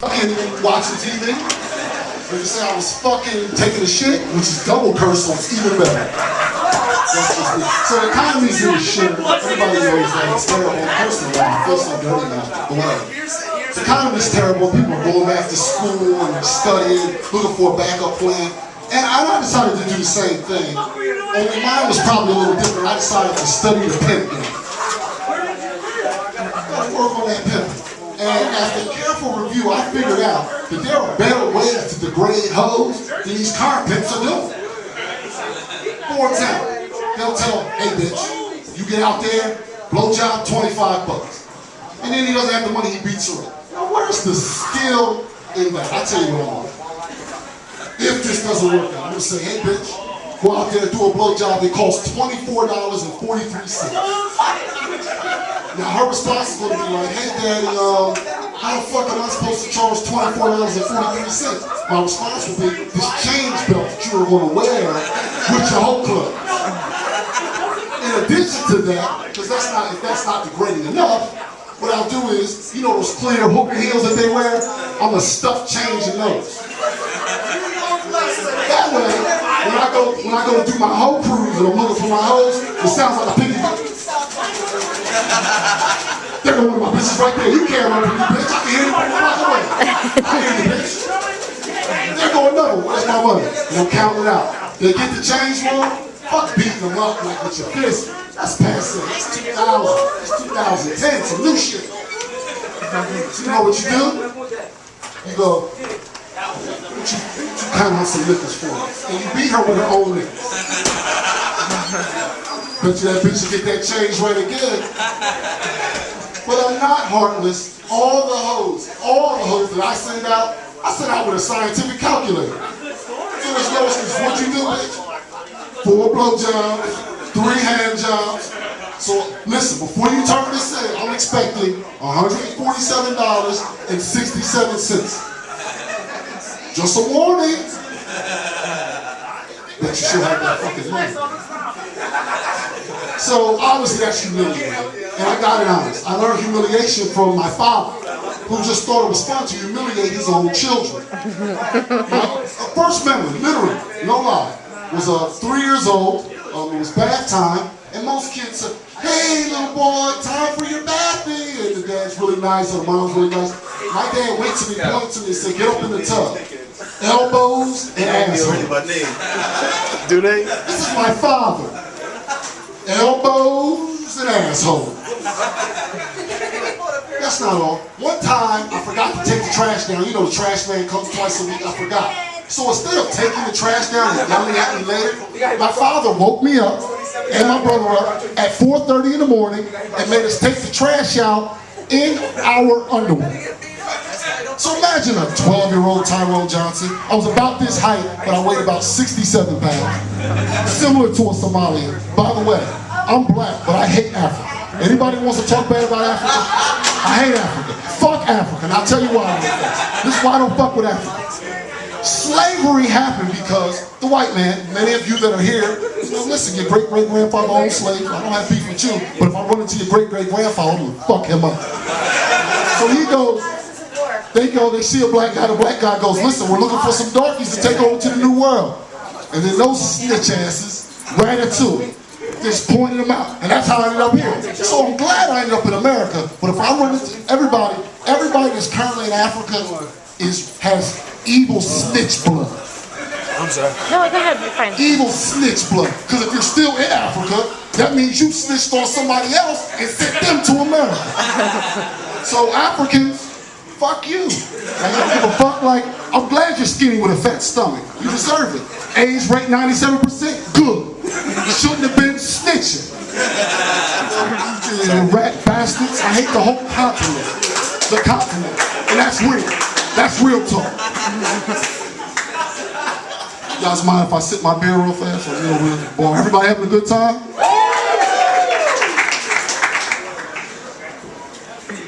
fucking watching TV. They can say I was fucking taking a shit, which is double curse, so it's even better. So the economy's in the shit. Everybody knows that it's terrible. Personally, I feel so dirty now. But whatever. The economy's terrible. People are going back to school and studying, looking for a backup plan. And I decided to do the same thing. Only mine was probably a little different. I decided to study the pimp game. Gotta work on that pimp. And after careful review, I figured out that there are better ways to degrade hoes than these car pimps are doing. For example, they'll tell, hey bitch, you get out there, blowjob, $25. And then he doesn't have the money, he beats her up. Now where's the skill in that? I'll tell you what I'm on. If this doesn't work out, I'm gonna say, hey bitch, go out there and do a blowjob, it costs $24.43. Now her response is gonna be like, hey daddy, how the fuck am I supposed to charge $24.43? My response would be, this change belt that you were gonna wear with your whole club. In addition to that, because if that's not degrading enough, what I'll do is, you know those clear hooker heels that they wear? I'm gonna stuff change in those. That way, when I go do my hoe cruise and I'm looking for my hoes, it sounds like a piggy bank. They're going to my bitches right there. You can't run from me, bitch. I can hear you from a block away. I hear you, bitch. They're going, no, where's my money? And I'm counting it out. They get the change wrong, fuck beating them up like with your fist. That's passing. It's 2000. It's 2010. Some new shit. So you know what you do? You go, what you kind of some liquors for her. And you beat her with her own liquors. Bet you that bitch will get that change right again. But I'm not heartless. All the hoes that I send out with a scientific calculator. So there's no excuse. What you do, bitch? 4 blowjobs, 3 hand jobs. So listen, before you turn this in, I'm expecting $147.67. Just a warning. That you should have that fucking money. So obviously that's humiliating. And I got it honest. I learned humiliation from my father, who just thought it was fun to humiliate his own children. My first memory, literally, no lie, was 3 years old. It was bath time, and most kids said, hey little boy, time for your bathing. And the dad's really nice, and the mom's really nice. My dad went to me, pointed to me, and said, get up in the tub. Elbows and asshole. Do they? This is my father. Elbows and asshole. That's not all. One time, I forgot to take the trash down. You know the trash man comes twice a week. I forgot. So instead of taking the trash down and yelling at me later, my father woke me up and my brother up at 4:30 in the morning and made us take the trash out in our underwear. So imagine a 12-year-old Tyrone Johnson. I was about this height, but I weighed about 67 pounds. Similar to a Somalian. By the way, I'm black, but I hate Africa. Anybody wants to talk bad about Africa? I hate Africa. Fuck Africa, and I'll tell you why I hate that. This is why I don't fuck with Africa. Slavery happened because the white man, many of you that are here, listen, your great-great-grandfather owned slaves. I don't have beef with you, but if I run into your great-great-grandfather, I'm gonna fuck him up. So he goes, they see a black guy, the black guy goes, listen, we're looking for some darkies to take over to the new world. And then those snitch asses ran into it, just pointed them out. And that's how I ended up here. So I'm glad I ended up in America, but if I run into everybody that's currently in Africa has evil snitch blood. I'm sorry. No, go ahead, you're fine. Evil snitch blood. Because if you're still in Africa, that means you snitched on somebody else and sent them to America. So Africans, fuck you. I don't give a fuck. Like, I'm glad you're skinny with a fat stomach. You deserve it. AIDS rate 97%, good. You shouldn't have been snitching. You rat bastards. I hate the whole continent. The continent. And that's real. That's real talk. You guys mind if I sip my beer real fast? Or, boy, everybody having a good time?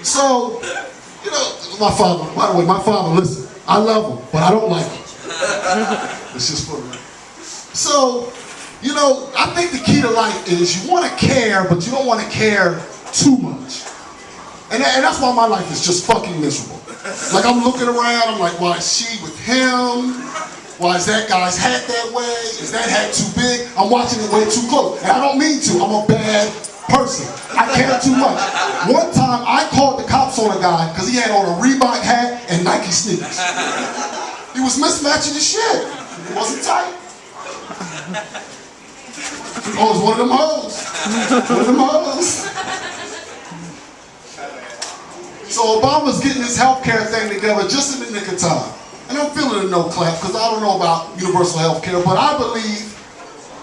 So, my father, by the way, listen, I love him, but I don't like him. It's just for me. So, I think the key to life is you want to care, but you don't want to care too much. And that's why my life is just fucking miserable. Like I'm looking around, I'm like, why is she with him? Why is that guy's hat that way? Is that hat too big? I'm watching it way too close. And I don't mean to, I'm a bad person. I care too much. One time I called the cops on a guy because he had on a Reebok hat and Nike sneakers. He was mismatching his shit. It wasn't tight. Oh, it was one of them hoes. One of them hoes. So Obama's getting his healthcare thing together just in the nick of time. And I'm feeling a no clap because I don't know about universal healthcare, but I believe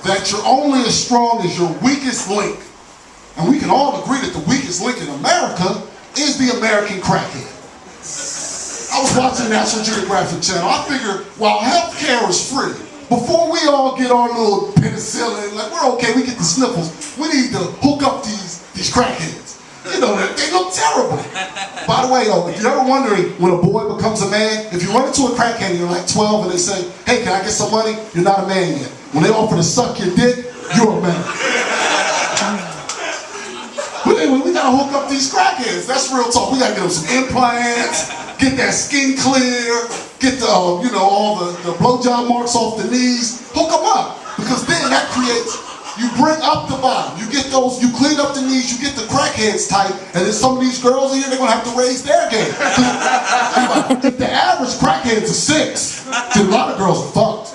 that you're only as strong as your weakest link. And we can all agree that the weakest link in America is the American crackhead. I was watching National Geographic Channel. I figured while healthcare is free, before we all get our little penicillin, like we're okay, we get the sniffles, we need to hook up these crackheads. You know, they look terrible. By the way, if you're ever wondering when a boy becomes a man, if you run into a crackhead and you're like 12 and they say, hey, can I get some money? You're not a man yet. When they offer to suck your dick, you're a man. But anyway, we gotta hook up these crackheads. That's real talk. We gotta get them some implants, get that skin clear, get the, all the blowjob marks off the knees. Hook them up. Because then that creates, you bring up the bottom. You get those, you clean up the knees, you get the crackheads tight, and then some of these girls in here, they're gonna have to raise their game. If the average crackhead's a 6, then a lot of girls are fucked.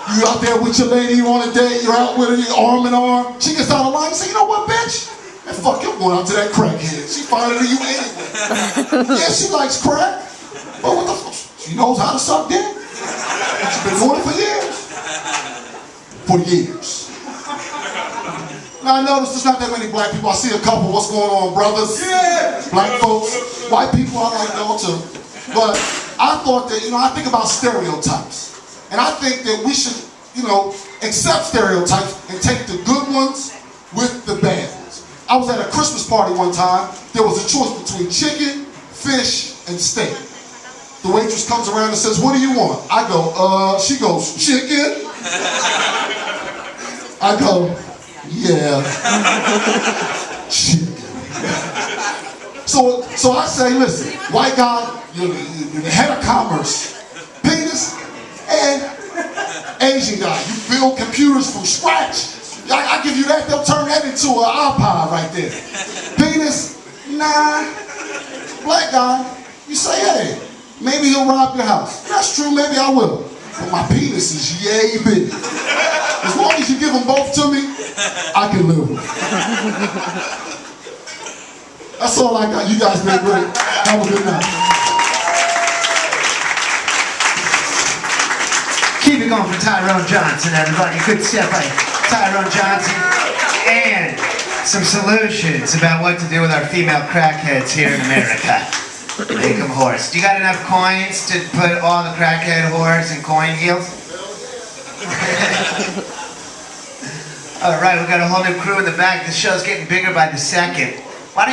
You out there with your lady on a date, you're out with her, arm in arm. She gets out of line and say, you know what, bitch? Man, fuck, you're going out to that crackhead. She finer than you anyway. Yeah, she likes crack, but what the fuck? She knows how to suck dick. She's been doing it for years. For years. Now I notice there's not that many black people. I see a couple. What's going on, brothers? Yeah. Black folks, white people I like though too. But I thought that, I think about stereotypes. And I think that we should, accept stereotypes and take the good ones with the bad ones. I was at a Christmas party one time. There was a choice between chicken, fish, and steak. The waitress comes around and says, what do you want? I go, she goes, chicken? I go, yeah, chicken. So I say, listen, white guy, you're the head of commerce, penis, and Asian guy, you build computers from scratch. I give you that, they'll turn that into an iPod right there. Penis, nah. Black guy, you say, hey, maybe he'll rob your house. That's true, maybe I will. But my penis is yay big. As long as you give them both to me, I can live with it. That's all I got. You guys been great. Have a good night. Keep it going for Tyrone Johnson, everybody. Good stuff by Tyrone Johnson. And some solutions about what to do with our female crackheads here in America. Make them whores. Do you got enough coins to put all the crackhead whores in coin heels? Alright, we got a whole new crew in the back. This show's getting bigger by the second.